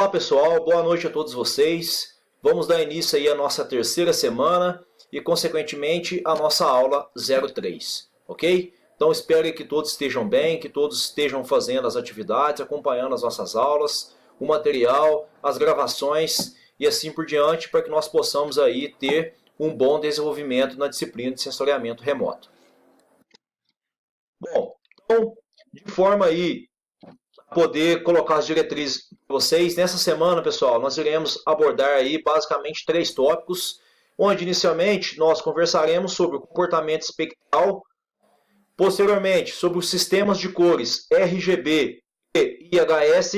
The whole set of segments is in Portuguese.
Olá pessoal, boa noite a todos vocês. Vamos dar início aí à nossa terceira semana e consequentemente a nossa aula 03, ok? Então espero que todos estejam bem, que todos estejam fazendo as atividades, acompanhando as nossas aulas, o material, as gravações e assim por diante, para que nós possamos aí ter um bom desenvolvimento na disciplina de sensoriamento remoto. Bom, então, de forma aí poder colocar as diretrizes para vocês. Nessa semana, pessoal, nós iremos abordar aí basicamente 3 tópicos, onde inicialmente nós conversaremos sobre o comportamento espectral, posteriormente sobre os sistemas de cores RGB e IHS,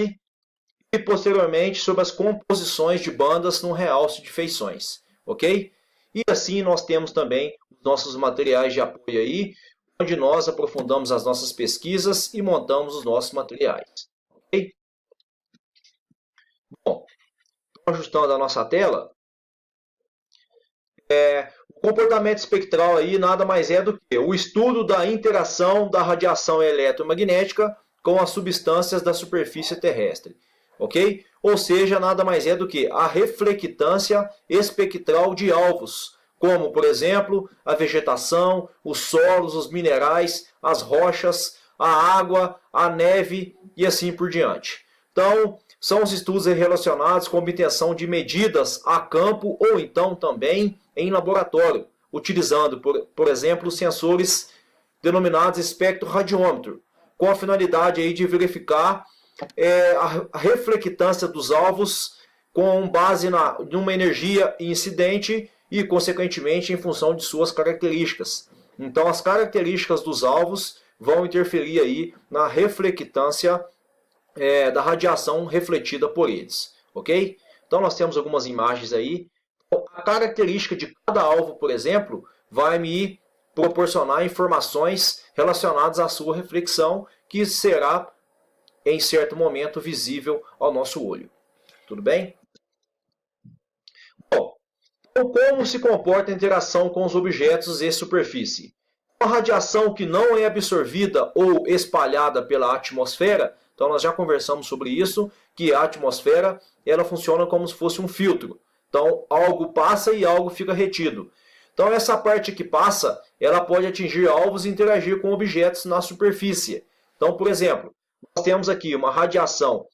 e posteriormente sobre as composições de bandas no realce de feições, ok? E assim nós temos também nossos materiais de apoio aí, onde nós aprofundamos as nossas pesquisas e montamos os nossos materiais. Okay? Bom, ajustando a nossa tela, o comportamento espectral aí nada mais é do que o estudo da interação da radiação eletromagnética com as substâncias da superfície terrestre. Ok? Ou seja, nada mais é do que a reflectância espectral de alvos, como, por exemplo, a vegetação, os solos, os minerais, as rochas, a água, a neve e assim por diante. Então, são os estudos relacionados com a obtenção de medidas a campo ou então também em laboratório, utilizando, por exemplo, sensores denominados espectroradiômetro, com a finalidade aí de verificar a reflectância dos alvos com base numa energia incidente e, consequentemente, em função de suas características. Então, as características dos alvos vão interferir aí na reflectância da radiação refletida por eles. Ok? Então, nós temos algumas imagens aí. A característica de cada alvo, por exemplo, vai me proporcionar informações relacionadas à sua reflexão, que será em certo momento visível ao nosso olho. Tudo bem? Bom, então como se comporta a interação com os objetos e superfície? A radiação que não é absorvida ou espalhada pela atmosfera, então nós já conversamos sobre isso, que a atmosfera ela funciona como se fosse um filtro. Então algo passa e algo fica retido. Então essa parte que passa, ela pode atingir alvos e interagir com objetos na superfície. Então, por exemplo, nós temos aqui uma radiação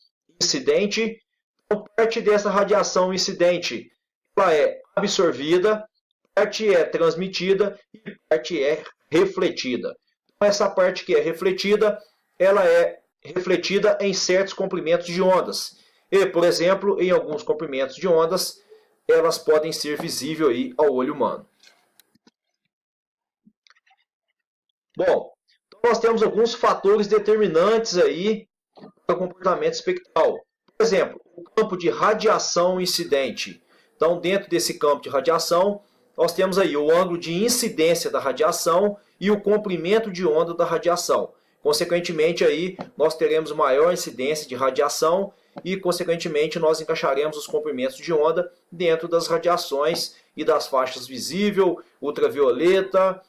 incidente. Então, parte dessa radiação incidente ela é absorvida, parte é transmitida e parte é refletida. Então, essa parte que é refletida, ela é refletida em certos comprimentos de ondas. E, por exemplo, em alguns comprimentos de ondas, elas podem ser visíveis aí ao olho humano. Bom, nós temos alguns fatores determinantes aí para o comportamento espectral. Por exemplo, o campo de radiação incidente. Então, dentro desse campo de radiação, nós temos aí o ângulo de incidência da radiação e o comprimento de onda da radiação. Consequentemente, aí nós teremos maior incidência de radiação e, consequentemente, nós encaixaremos os comprimentos de onda dentro das radiações e das faixas visível, ultravioleta,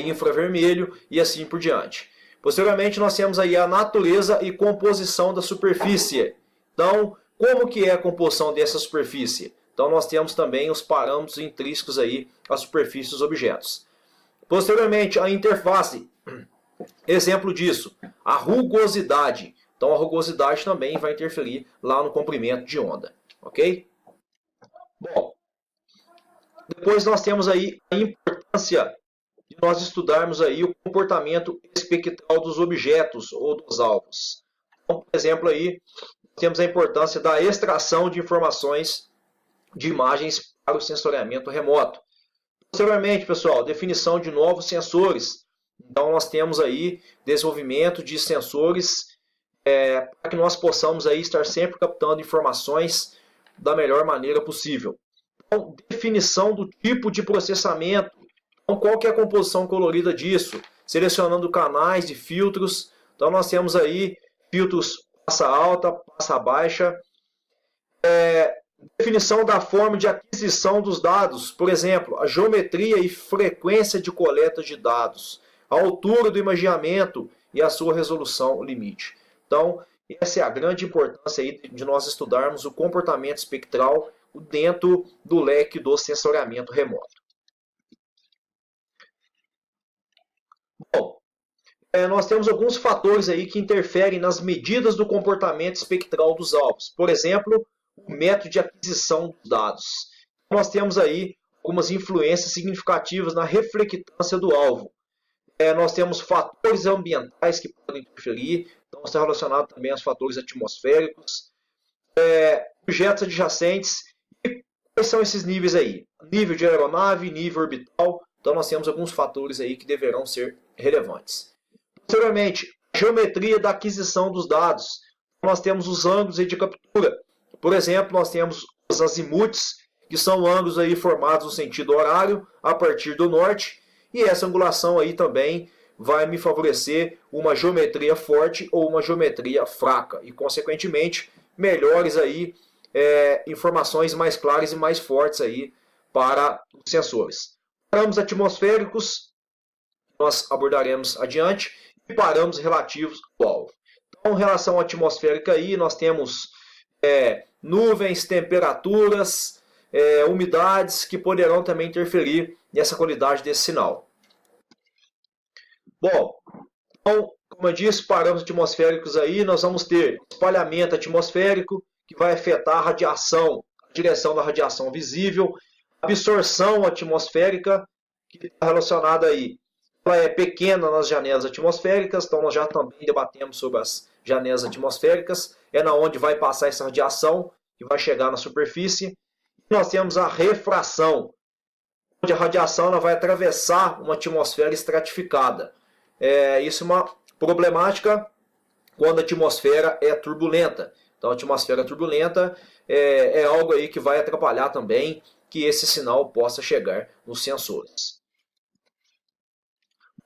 infravermelho e assim por diante. Posteriormente, nós temos aí a natureza e composição da superfície. Então, como que é a composição dessa superfície? Então, nós temos também os parâmetros intrínsecos aí à superfície dos objetos. Posteriormente, a interface. Exemplo disso, a rugosidade. Então, a rugosidade também vai interferir lá no comprimento de onda. Ok? Bom, depois nós temos aí a importância de nós estudarmos aí o comportamento espectral dos objetos ou dos alvos. Então, por exemplo, aí temos a importância da extração de informações de imagens para o sensoriamento remoto. Posteriormente, pessoal, definição de novos sensores. Então, nós temos aí desenvolvimento de sensores para que nós possamos aí estar sempre captando informações da melhor maneira possível. Então, definição do tipo de processamento. Então, qual que é a composição colorida disso? Selecionando canais de filtros. Então, nós temos aí filtros passa alta, passa baixa. Definição da forma de aquisição dos dados. Por exemplo, a geometria e frequência de coleta de dados. A altura do imageamento e a sua resolução limite. Então, Essa é a grande importância aí de nós estudarmos o comportamento espectral dentro do leque do sensoriamento remoto. Bom, nós temos alguns fatores aí que interferem nas medidas do comportamento espectral dos alvos. Por exemplo, o método de aquisição dos dados. Nós temos aí algumas influências significativas na reflectância do alvo. Nós temos fatores ambientais que podem interferir, então está relacionado também aos fatores atmosféricos, objetos adjacentes. E quais são esses níveis aí? Nível de aeronave, nível orbital. Então nós temos alguns fatores aí que deverão ser relevantes. Posteriormente, geometria da aquisição dos dados. Nós temos os ângulos de captura. Por exemplo, nós temos os azimutes, que são ângulos aí formados no sentido horário a partir do norte. E essa angulação aí também vai me favorecer uma geometria forte ou uma geometria fraca. E, consequentemente, melhores aí, informações mais claras e mais fortes aí para os sensores. Parâmetros atmosféricos, nós abordaremos adiante, e parâmetros relativos ao alvo. Então, em relação à atmosférica aí, nós temos nuvens, temperaturas, umidades que poderão também interferir nessa qualidade desse sinal. Bom, então, como eu disse, parâmetros atmosféricos aí, nós vamos ter espalhamento atmosférico, que vai afetar a radiação, a direção da radiação visível, absorção atmosférica, que está relacionada aí, ela é pequena nas janelas atmosféricas, então nós já também debatemos sobre as janelas atmosféricas, na onde vai passar essa radiação, que vai chegar na superfície. Nós temos a refração, onde a radiação ela vai atravessar uma atmosfera estratificada. Isso é uma problemática quando a atmosfera é turbulenta. Então, a atmosfera turbulenta é algo aí que vai atrapalhar também que esse sinal possa chegar nos sensores.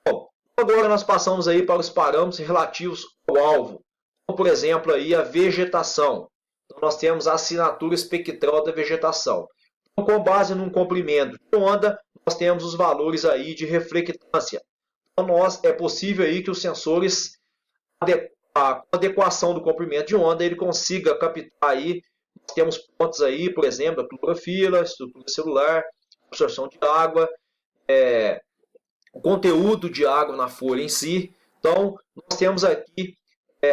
Bom, agora nós passamos aí para os parâmetros relativos ao alvo. Como, por exemplo, aí a vegetação. Então, nós temos a assinatura espectral da vegetação. Então, com base num comprimento de onda, nós temos os valores aí de reflectância. Então, é possível aí que os sensores, a adequação do comprimento de onda, ele consiga captar aí, nós temos pontos aí, por exemplo, a clorofila, estrutura celular, absorção de água, o conteúdo de água na folha em si. Então, nós temos aqui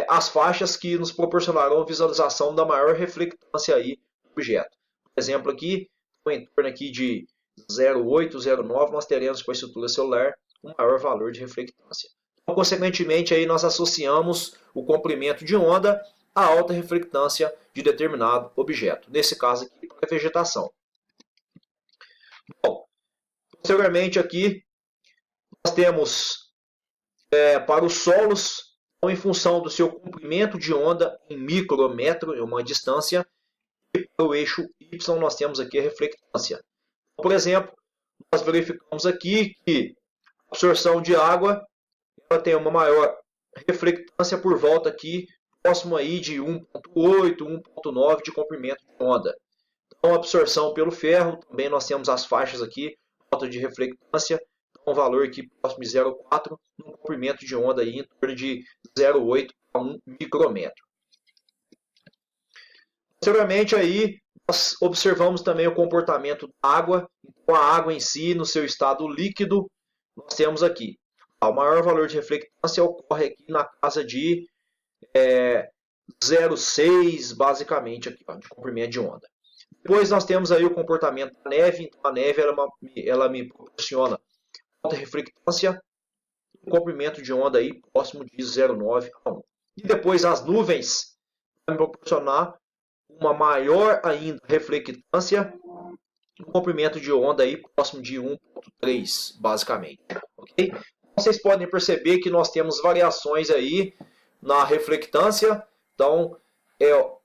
as faixas que nos proporcionarão visualização da maior reflectância aí do objeto. Por exemplo, aqui, em torno aqui de 0,8, 0,9, nós teremos com a estrutura celular um maior valor de reflectância. Então, consequentemente, aí nós associamos o comprimento de onda à alta reflectância de determinado objeto. Nesse caso aqui, para a vegetação. Bom, posteriormente aqui, nós temos para os solos, então, em função do seu comprimento de onda em micrômetro, é uma distância, e para o eixo Y nós temos aqui a reflectância. Por exemplo, nós verificamos aqui que a absorção de água ela tem uma maior reflectância por volta aqui, próximo aí de 1,8, 1,9 de comprimento de onda. Então, a absorção pelo ferro, também nós temos as faixas aqui, volta de reflectância, um valor aqui próximo de 0,4, um comprimento de onda aí em torno de 0,8 a 1 micrômetro. Posteriormente aí, nós observamos também o comportamento da água. Então, a água em si, no seu estado líquido, nós temos aqui. O maior valor de reflectância ocorre aqui na casa de 0,6, basicamente, aqui, de comprimento de onda. Depois nós temos aí o comportamento da neve. Então, a neve ela me proporciona alta reflectância, um comprimento de onda aí próximo de 0,9 a 1. E depois as nuvens vão me proporcionar uma maior ainda reflectância, um comprimento de onda aí próximo de 1,3, basicamente. Okay? Vocês podem perceber que nós temos variações aí na reflectância. Então,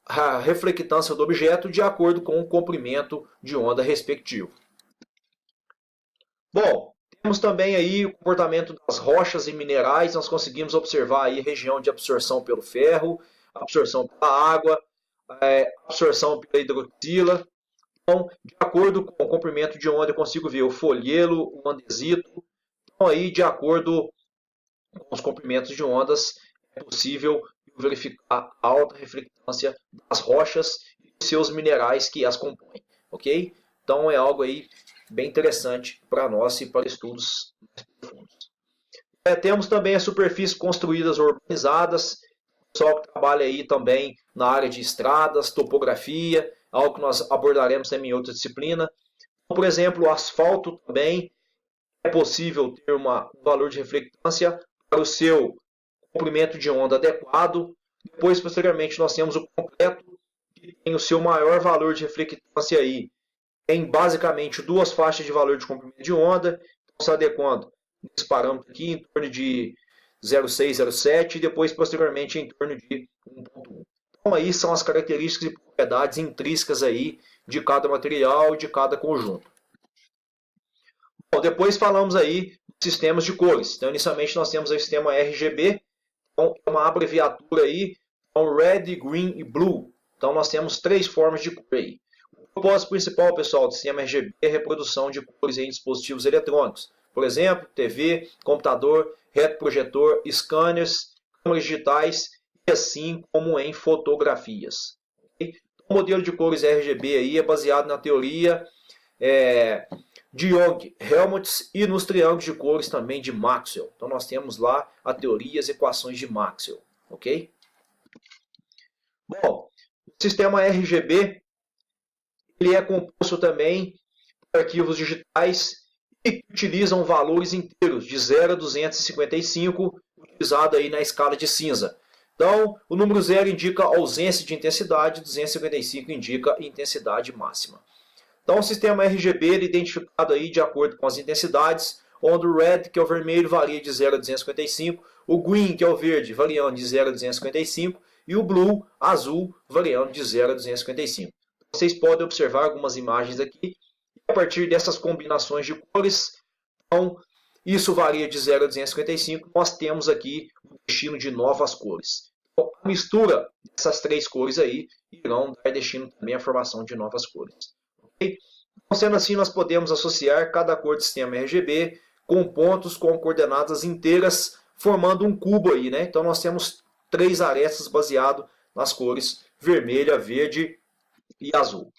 a reflectância do objeto de acordo com o comprimento de onda respectivo. Bom, temos também aí o comportamento das rochas e minerais. Nós conseguimos observar aí a região de absorção pelo ferro, absorção pela água, absorção pela hidroxila. Então, de acordo com o comprimento de onda, eu consigo ver o folhelo, o andesito. Então, aí, de acordo com os comprimentos de ondas, é possível e verificar a alta reflectância das rochas e seus minerais que as compõem, ok? Então é algo aí bem interessante para nós e para estudos mais profundos. Temos também as superfícies construídas ou urbanizadas, o pessoal que trabalha aí também na área de estradas, topografia, algo que nós abordaremos também em outra disciplina. Por exemplo, o asfalto também é possível ter um valor de reflectância para o seu comprimento de onda adequado. Depois, posteriormente, nós temos o concreto, que tem o seu maior valor de reflectância aí. Tem basicamente duas faixas de valor de comprimento de onda, então, se adequando nesse parâmetro aqui em torno de 0,6, 0,7 e depois, posteriormente, em torno de 1,1. Então, aí são as características e propriedades intrínsecas aí de cada material e de cada conjunto. Bom, depois falamos aí dos sistemas de cores. Então, inicialmente, nós temos o sistema RGB, então, é uma abreviatura aí, então, Red, Green e Blue. Então, nós temos três formas de cor aí. O propósito principal, pessoal, do sistema RGB é a reprodução de cores em dispositivos eletrônicos. Por exemplo, TV, computador, retroprojetor, scanners, câmeras digitais e assim como em fotografias. O modelo de cores RGB aí é baseado na teoria de Young-Helmholtz e nos triângulos de cores também de Maxwell. Então nós temos lá a teoria e as equações de Maxwell. Ok? Bom, o sistema RGB ele é composto também por arquivos digitais e utilizam valores inteiros de 0 a 255, utilizado aí na escala de cinza. Então, o número 0 indica ausência de intensidade, 255 indica intensidade máxima. Então, o sistema RGB é identificado aí de acordo com as intensidades, onde o red, que é o vermelho, varia de 0 a 255, o green, que é o verde, variando de 0 a 255, e o blue, azul, variando de 0 a 255. Vocês podem observar algumas imagens aqui. A partir dessas combinações de cores, então, isso varia de 0 a 255, nós temos aqui o destino de novas cores. Então, a mistura dessas três cores aí irão dar destino também à formação de novas cores. Okay? Então, sendo assim, nós podemos associar cada cor do sistema RGB com pontos com coordenadas inteiras, formando um cubo aí, né? Então, nós temos três arestas baseadas nas cores vermelha, verde e azul.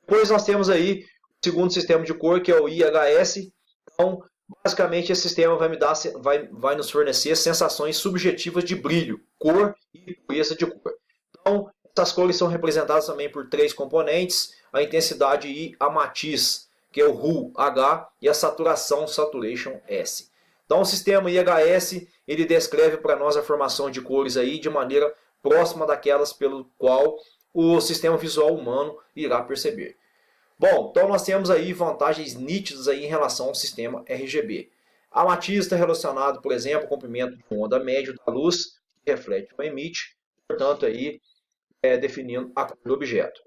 Depois nós temos aí o segundo sistema de cor, que é o IHS. Então, basicamente, esse sistema vai nos fornecer sensações subjetivas de brilho, cor e pureza de cor. Então, essas cores são representadas também por três componentes: a intensidade I, a matiz, que é o RHU, H, e a saturação, Saturation, S. Então, o sistema IHS ele descreve para nós a formação de cores aí de maneira próxima daquelas pelo qual o sistema visual humano irá perceber. Bom, então nós temos aí vantagens nítidas aí em relação ao sistema RGB. A matiz está relacionada, por exemplo, ao comprimento de onda médio da luz que reflete ou emite, portanto aí definindo a cor do objeto.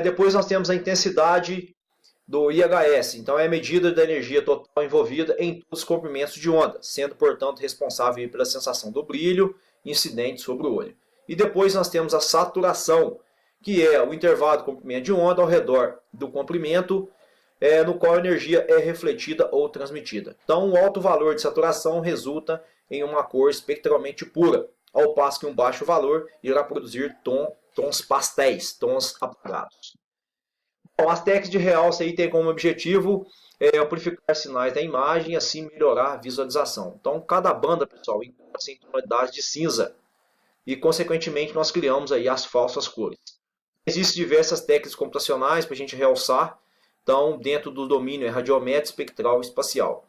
Depois nós temos a intensidade do IHS, então é a medida da energia total envolvida em todos os comprimentos de onda, sendo portanto responsável pela sensação do brilho incidente sobre o olho. E depois nós temos a saturação, que é o intervalo de comprimento de onda ao redor do comprimento, no qual a energia é refletida ou transmitida. Então, um alto valor de saturação resulta em uma cor espectralmente pura, ao passo que um baixo valor irá produzir tons pastéis, tons apagados. Bom, as técnicas de realce aí têm como objetivo amplificar sinais da imagem e assim melhorar a visualização. Então, cada banda, pessoal, encontra-se em tonalidade de cinza e, consequentemente, nós criamos aí as falsas cores. Existem diversas técnicas computacionais para a gente realçar, então, dentro do domínio radiométrico, espectral e espacial.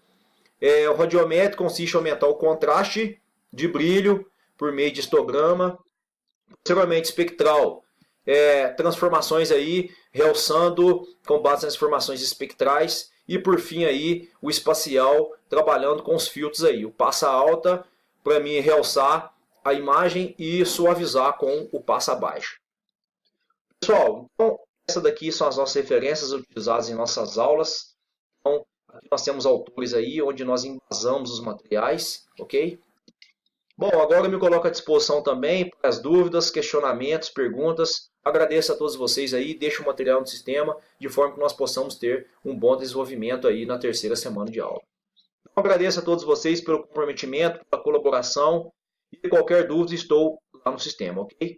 O radiométrico consiste em aumentar o contraste de brilho por meio de histograma. Posteriormente, espectral, transformações aí, realçando com base nas informações espectrais. E, por fim, aí, o espacial, trabalhando com os filtros aí. O passa alta, para mim, realçar a imagem e suavizar com o passa baixo. Pessoal, então, essas daqui são as nossas referências utilizadas em nossas aulas. Então, aqui nós temos autores aí, onde nós embasamos os materiais, ok? Bom, agora eu me coloco à disposição também para as dúvidas, questionamentos, perguntas. Agradeço a todos vocês aí, deixo o material no sistema, de forma que nós possamos ter um bom desenvolvimento aí na terceira semana de aula. Então, agradeço a todos vocês pelo comprometimento, pela colaboração E qualquer dúvida estou lá no sistema, ok?